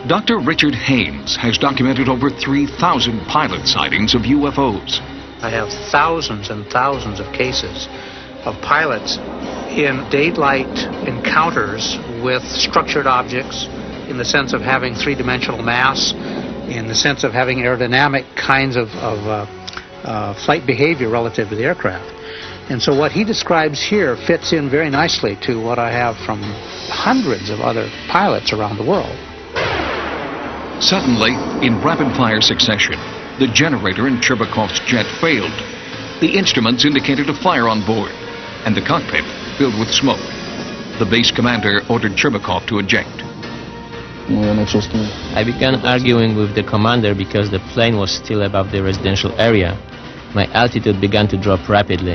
Dr. Richard Haynes has documented over 3,000 pilot sightings of UFOs. I have thousands and thousands of cases of pilots in daylight encounters with structured objects, in the sense of having three-dimensional mass, in the sense of having aerodynamic kinds of flight behavior relative to the aircraft. And so what he describes here fits in very nicely to what I have from hundreds of other pilots around the world. Suddenly, in rapid-fire succession, the generator in Cherbakov's jet failed. The instruments indicated a fire on board, and the cockpit filled with smoke. The base commander ordered Cherbakov to eject. I began arguing with the commander because the plane was still above the residential area. My altitude began to drop rapidly.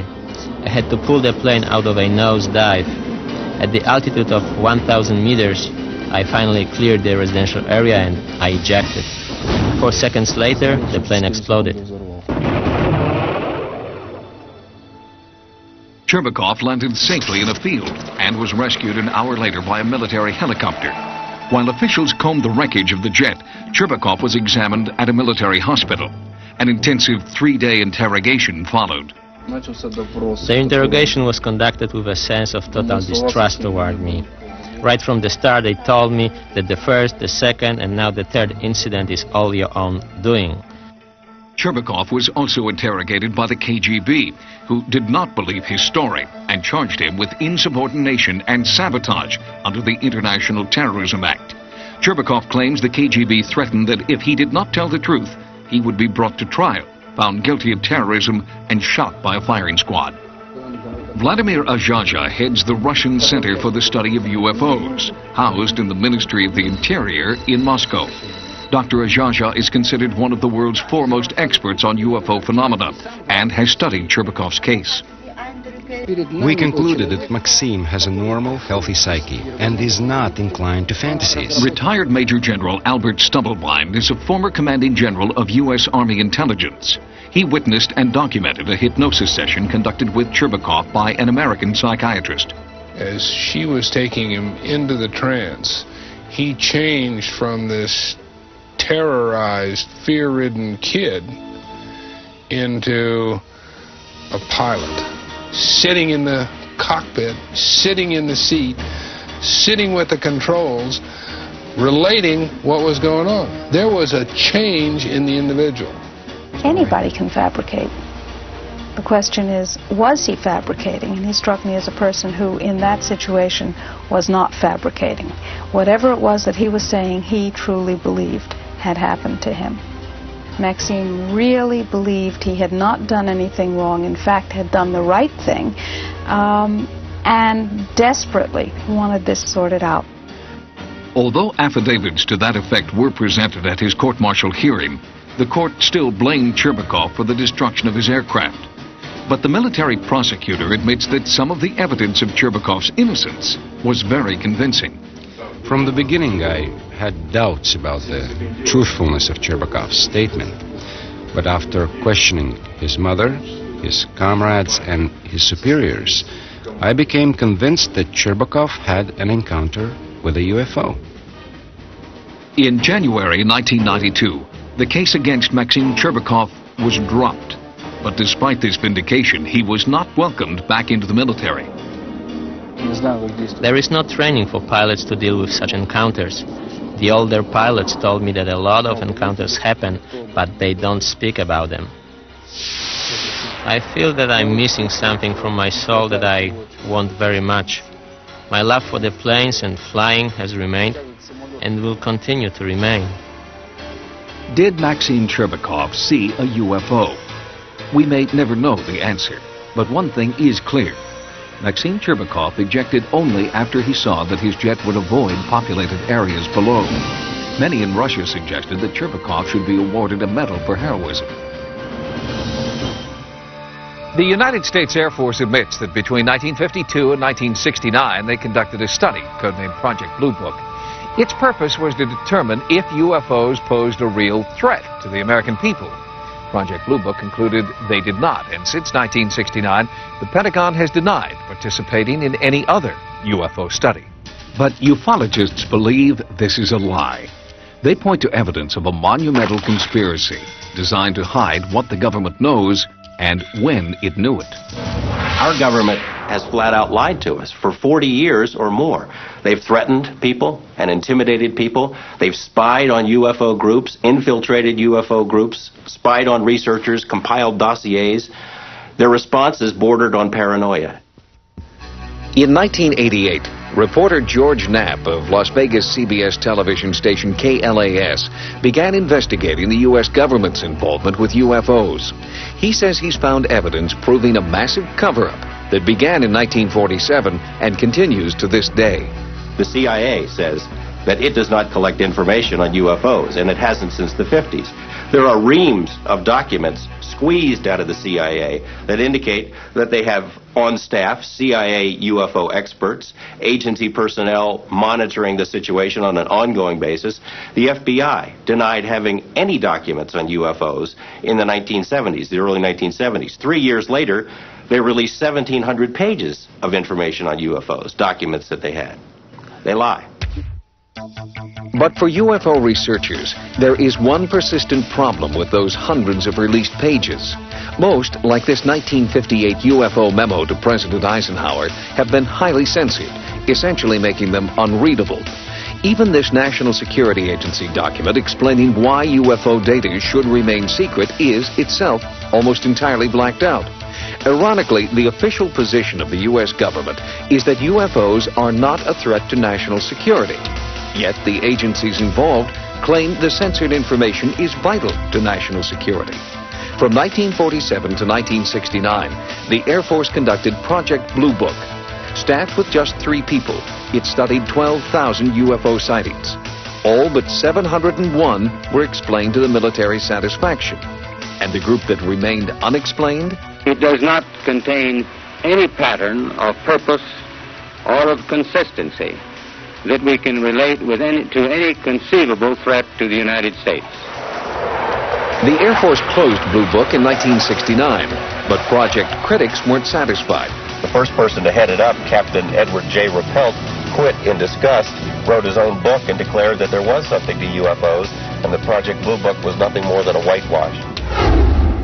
I had to pull the plane out of a nosedive. At the altitude of 1,000 meters, I finally cleared the residential area and I ejected. 4 seconds later, the plane exploded. Cherbakov landed safely in a field and was rescued an hour later by a military helicopter. While officials combed the wreckage of the jet, Cherbakov was examined at a military hospital. An intensive 3-day interrogation followed. The interrogation was conducted with a sense of total distrust toward me. Right from the start, they told me that the first, the second, and now the third incident is all your own doing. Cherbakov was also interrogated by the KGB, who did not believe his story and charged him with insubordination and sabotage under the International Terrorism Act. Cherbakov claims the KGB threatened that if he did not tell the truth, he would be brought to trial, found guilty of terrorism, and shot by a firing squad. Vladimir Azhaja heads the Russian Center for the Study of UFOs, housed in the Ministry of the Interior in Moscow. Dr. Azhaja is considered one of the world's foremost experts on UFO phenomena and has studied Cherbakov's case. We concluded that Maxim has a normal, healthy psyche and is not inclined to fantasies. Retired Major General Albert Stubblebine is a former commanding general of U.S. Army intelligence. He witnessed and documented a hypnosis session conducted with Cherbakov by an American psychiatrist. As she was taking him into the trance, he changed from this terrorized, fear-ridden kid into a pilot. Sitting in the cockpit, sitting in the seat, sitting with the controls, relating what was going on. There was a change in the individual. Anybody can fabricate. The question is, was he fabricating? And he struck me as a person who, in that situation, was not fabricating. Whatever it was that he was saying, he truly believed had happened to him. Maxim really believed he had not done anything wrong, in fact had done the right thing, and desperately wanted this sorted out. Although affidavits to that effect were presented at his court-martial hearing, the court still blamed Cherbakov for the destruction of his aircraft. But the military prosecutor admits that some of the evidence of Cherbakov's innocence was very convincing. From the beginning, I had doubts about the truthfulness of Cherbakov's statement. But after questioning his mother, his comrades, and his superiors, I became convinced that Cherbakov had an encounter with a UFO. In January 1992, the case against Maxim Cherbakov was dropped. But despite this vindication, he was not welcomed back into the military. There is no training for pilots to deal with such encounters. The older pilots told me that a lot of encounters happen, but they don't speak about them. I feel that I'm missing something from my soul that I want very much. My love for the planes and flying has remained and will continue to remain. Did Maxim Cherbakov see a UFO? We may never know the answer, but one thing is clear. Maxim Cherbakov ejected only after he saw that his jet would avoid populated areas below. Many in Russia suggested that Cherbakov should be awarded a medal for heroism. The United States Air Force admits that between 1952 and 1969 they conducted a study, codenamed Project Blue Book. Its purpose was to determine if UFOs posed a real threat to the American people. Project Blue Book concluded they did not, and since 1969, the Pentagon has denied participating in any other UFO study. But ufologists believe this is a lie. They point to evidence of a monumental conspiracy designed to hide what the government knows and when it knew it. Our government has flat out lied to us for 40 years or more. They've threatened people and intimidated people. They've spied on UFO groups, infiltrated UFO groups, spied on researchers, compiled dossiers. Their response is bordered on paranoia. In 1988, reporter George Knapp of Las Vegas CBS television station KLAS began investigating the U.S. government's involvement with UFOs. He says he's found evidence proving a massive cover-up that began in 1947 and continues to this day. The CIA says that it does not collect information on UFOs, and it hasn't since the 50s. There are reams of documents squeezed out of the CIA that indicate that they have on staff CIA UFO experts, agency personnel monitoring the situation on an ongoing basis. The FBI denied having any documents on UFOs in the 1970s, the early 1970s. 3 years later, they released 1,700 pages of information on UFOs, documents that they had. They lie. But for UFO researchers, there is one persistent problem with those hundreds of released pages. Most, like this 1958 UFO memo to President Eisenhower, have been highly censored, essentially making them unreadable. Even this National Security Agency document explaining why UFO data should remain secret is itself almost entirely blacked out. Ironically, the official position of the U.S. government is that UFOs are not a threat to national security. Yet the agencies involved claim the censored information is vital to national security. From 1947 to 1969, the Air Force conducted Project Blue Book. Staffed with just 3 people, it studied 12,000 UFO sightings. All but 701 were explained to the military's satisfaction. And the group that remained unexplained? It does not contain any pattern of purpose or of consistency that we can relate with to any conceivable threat to the United States. The Air Force closed Blue Book in 1969, but project critics weren't satisfied. The first person to head it up, Captain Edward J. Rappelt, quit in disgust, wrote his own book, and declared that there was something to UFOs, and the Project Blue Book was nothing more than a whitewash.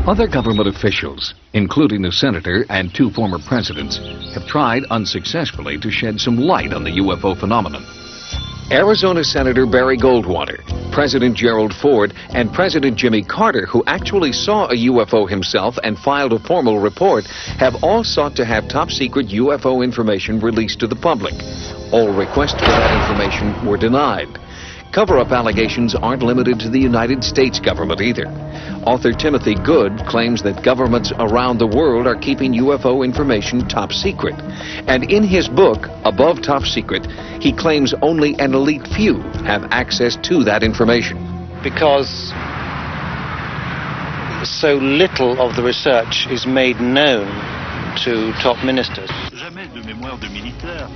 Other government officials, including a senator and 2 former presidents, have tried unsuccessfully to shed some light on the UFO phenomenon. Arizona Senator Barry Goldwater, President Gerald Ford, and President Jimmy Carter, who actually saw a UFO himself and filed a formal report, have all sought to have top-secret UFO information released to the public. All requests for that information were denied. Cover-up allegations aren't limited to the United States government either. Author Timothy Good claims that governments around the world are keeping UFO information top secret. And in his book, Above Top Secret, he claims only an elite few have access to that information. Because so little of the research is made known to top ministers.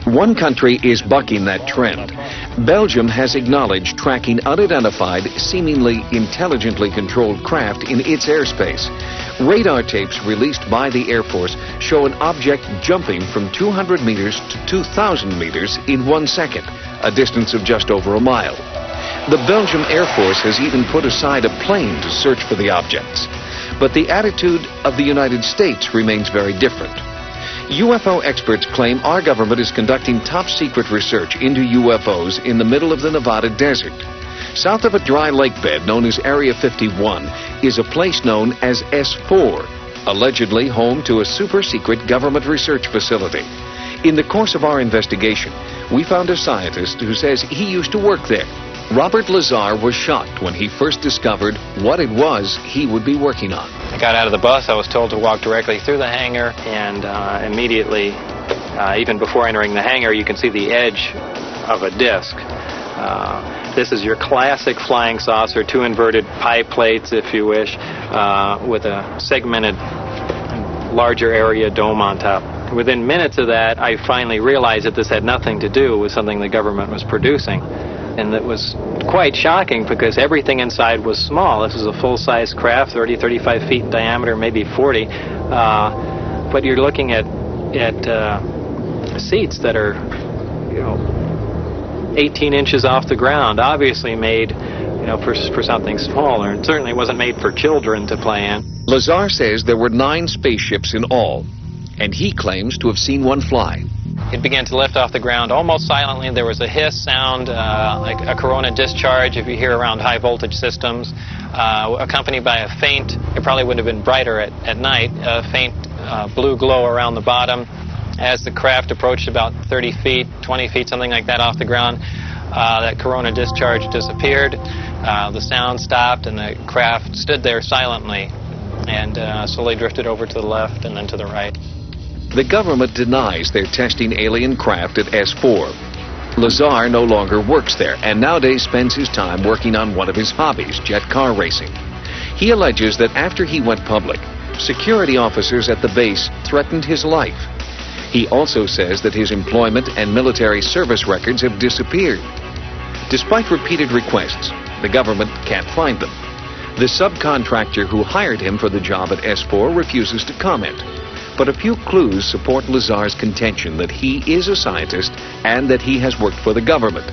One country is bucking that trend. Belgium has acknowledged tracking unidentified, seemingly intelligently controlled craft in its airspace. Radar tapes released by the Air Force show an object jumping from 200 meters to 2,000 meters in 1 second, a distance of just over a mile. The Belgian Air Force has even put aside a plane to search for the objects. But the attitude of the United States remains very different. UFO experts claim our government is conducting top-secret research into UFOs in the middle of the Nevada desert. South of a dry lake bed known as Area 51 is a place known as S4, allegedly home to a super-secret government research facility. In the course of our investigation, we found a scientist who says he used to work there. Robert Lazar was shocked when he first discovered what it was he would be working on. I got out of the bus. I was told to walk directly through the hangar, and immediately, even before entering the hangar, you can see the edge of a disc. This is your classic flying saucer, two inverted pie plates, if you wish, with a segmented larger area dome on top. Within minutes of that, I finally realized that this had nothing to do with something the government was producing. And it was quite shocking because everything inside was small. This is a full-size craft, 30, 35 feet in diameter, maybe 40. But you're looking at seats that are, 18 inches off the ground, obviously made, for something smaller. And certainly wasn't made for children to play in. Lazar says there were 9 spaceships in all, and he claims to have seen one fly. It began to lift off the ground almost silently. There was a hiss sound, like a corona discharge if you hear around high voltage systems, accompanied by a faint, it probably would have been brighter at night, a faint blue glow around the bottom. As the craft approached about 30 feet, 20 feet, something like that off the ground, that corona discharge disappeared. The sound stopped and the craft stood there silently and slowly drifted over to the left and then to the right. The government denies they're testing alien craft at S4. Lazar no longer works there and nowadays spends his time working on one of his hobbies, jet car racing. He alleges that after he went public, security officers at the base threatened his life. He also says that his employment and military service records have disappeared. Despite repeated requests, the government can't find them. The subcontractor who hired him for the job at S4 refuses to comment. But a few clues support Lazar's contention that he is a scientist and that he has worked for the government.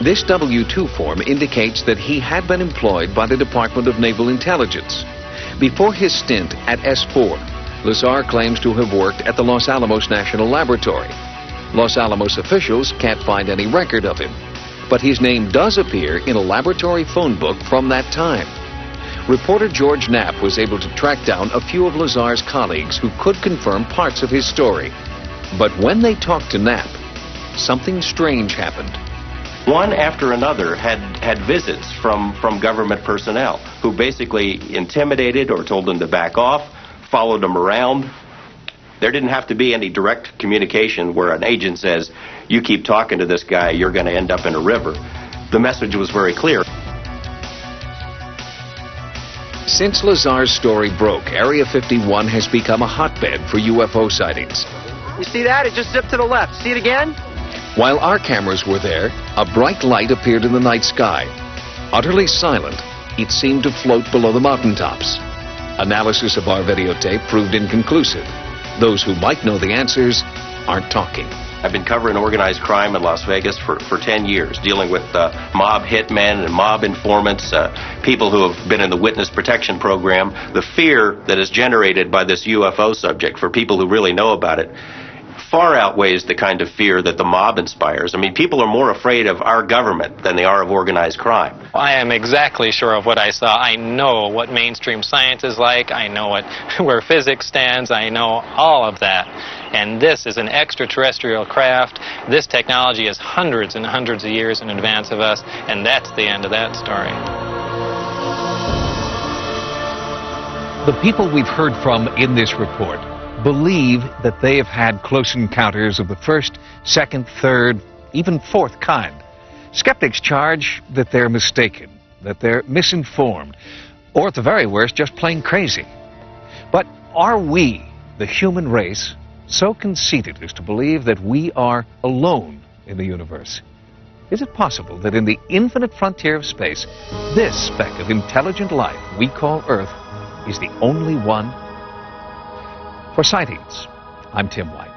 This W-2 form indicates that he had been employed by the Department of Naval Intelligence. Before his stint at S4, Lazar claims to have worked at the Los Alamos National Laboratory. Los Alamos officials can't find any record of him, but his name does appear in a laboratory phone book from that time. Reporter George Knapp was able to track down a few of Lazar's colleagues who could confirm parts of his story. But when they talked to Knapp, something strange happened. One after another had visits from government personnel who basically intimidated or told them to back off, followed them around. There didn't have to be any direct communication where an agent says, you keep talking to this guy, you're going to end up in a river. The message was very clear. Since Lazar's story broke, Area 51 has become a hotbed for UFO sightings. You see that? It just zipped to the left. See it again? While our cameras were there, a bright light appeared in the night sky. Utterly silent, it seemed to float below the mountaintops. Analysis of our videotape proved inconclusive. Those who might know the answers aren't talking. I've been covering organized crime in Las Vegas for 10 years, dealing with mob hitmen and mob informants, people who have been in the witness protection program. The fear that is generated by this UFO subject for people who really know about it far outweighs the kind of fear that the mob inspires. I mean, people are more afraid of our government than they are of organized crime. I am exactly sure of what I saw. I know what mainstream science is like. I know where physics stands. I know all of that. And this is an extraterrestrial craft. This technology is hundreds and hundreds of years in advance of us, and that's the end of that story. The people we've heard from in this report believe that they have had close encounters of the first, second, third, even fourth kind. Skeptics charge that they're mistaken, that they're misinformed, or at the very worst, just plain crazy. But are we, the human race, so conceited as to believe that we are alone in the universe? Is it possible that in the infinite frontier of space, this speck of intelligent life we call Earth is the only one? For Sightings, I'm Tim White.